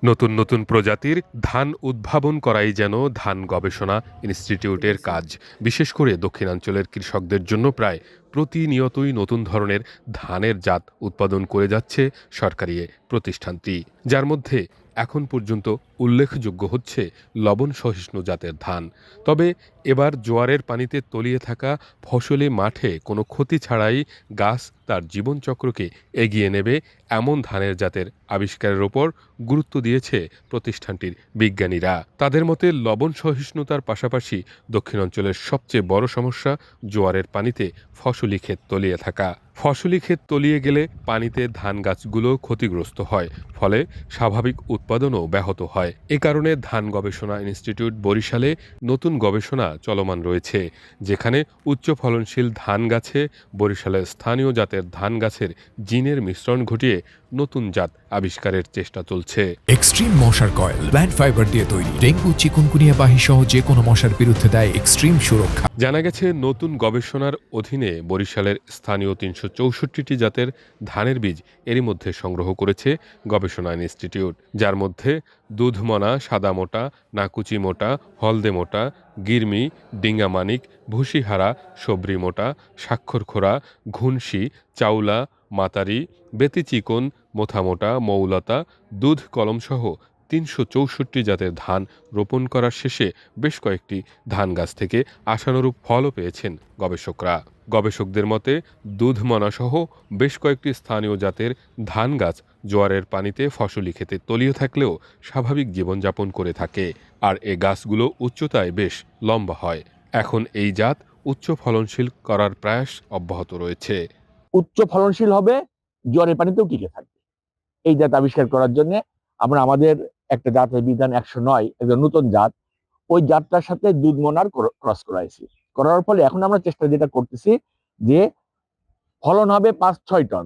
নতুন নতুন প্রজাতির ধান উদ্ভাবন করাই যেন ধান গবেষণা ইনস্টিটিউটের কাজ। বিশেষ করে দক্ষিণাঞ্চলের কৃষকদের জন্য প্রায় প্রতিনিয়তই নতুন ধরনের ধানের জাত উৎপাদন করে যাচ্ছে সরকারি এ প্রতিষ্ঠানটি, যার মধ্যে এখন পর্যন্ত উল্লেখযোগ্য হচ্ছে লবণ সহিষ্ণু জাতের ধান। তবে এবার জোয়ারের পানিতে তলিয়ে থাকা ফসলি মাঠে কোনো ক্ষতি ছাড়াই গাছ তার জীবনচক্রকে এগিয়ে নেবে এমন ধানের জাতের আবিষ্কারের ওপর গুরুত্ব দিয়েছে প্রতিষ্ঠানটির বিজ্ঞানীরা। তাদের মতে লবণ সহিষ্ণুতার পাশাপাশি দক্ষিণাঞ্চলের সবচেয়ে বড় সমস্যা জোয়ারের পানিতে ফসলি ক্ষেত তলিয়ে থাকা। ফসলি ক্ষেত তলিয়ে গেলে পানিতে ধান গাছগুলো ক্ষতিগ্রস্ত হয়, ফলে স্বাভাবিক উৎপাদনও ব্যাহত হয়। এ কারণে ধান গবেষণা ইনস্টিটিউট বরিশালে নতুন গবেষণা চলমান রয়েছে, যেখানে উচ্চ ফলনশীল ধান গাছে বরিশালের স্থানীয় জাতের ধান গাছের জিনের মিশ্রণ ঘটিয়ে নতুন জাত আবিষ্কারের চেষ্টা চলছে। এক্সট্রিম মশার কয়েল প্ল্যান্ট ফাইবার দিয়ে তৈরি, ডেঙ্গু চিকুনগুনিয়া বাহি সহ যে কোনো মশার বিরুদ্ধে দেয় এক্সট্রিম সুরক্ষা। জানা গেছে নতুন গবেষণার অধীনে বরিশালের স্থানীয় ৩৬৪টি জাতের ধানের বীজ এরই মধ্যে সংগ্রহ করেছে গবেষণা ইনস্টিটিউট, যার মধ্যে দুধমনা, সাদা মোটা, নাকুচি মোটা, হলদে মোটা, গিরমি, ডিঙ্গামানিক, ভুসিহারা, সবরি মোটা, স্বাক্ষরখোরা, ঘুনশি, চাউলা, মাতারি, বেতিচিকন, মোথামোটা, মৌলতা, দুধ কলমসহ ৩৬৪ জাতের ধান রোপণ করার শেষে বেশ কয়েকটি ধান গাছ থেকে আশানুরূপ ফলও পেয়েছেন গবেষকরা। গবেষকদের মতে দুধমনাসহ বেশ কয়েকটি স্থানীয় জাতের ধান গাছ জোয়ারের পানিতে ফসলি খেতে তলিয়ে থাকলেও স্বাভাবিক জীবনযাপন করে থাকে, আর এ গাছগুলো উচ্চতায় বেশ লম্বা হয়। এখন এই জাত উচ্চ ফলনশীল করার প্রয়াস অব্যাহত রয়েছে। উচ্চ ফলনশীল হবে, জোয়ারের পানিতেও টিকে থাকবে। এই জাত আবিষ্কার করার জন্য আমরা আমাদের একটা জাতের বিধান ১০৯, একটা নতুন জাত, ওই জাতটার সাথে দুধমনার ক্রস করাইছি। করার ফলে এখন আমরা চেষ্টা যেটা করতেছি যে ফলন হবে ৫-৬ টন,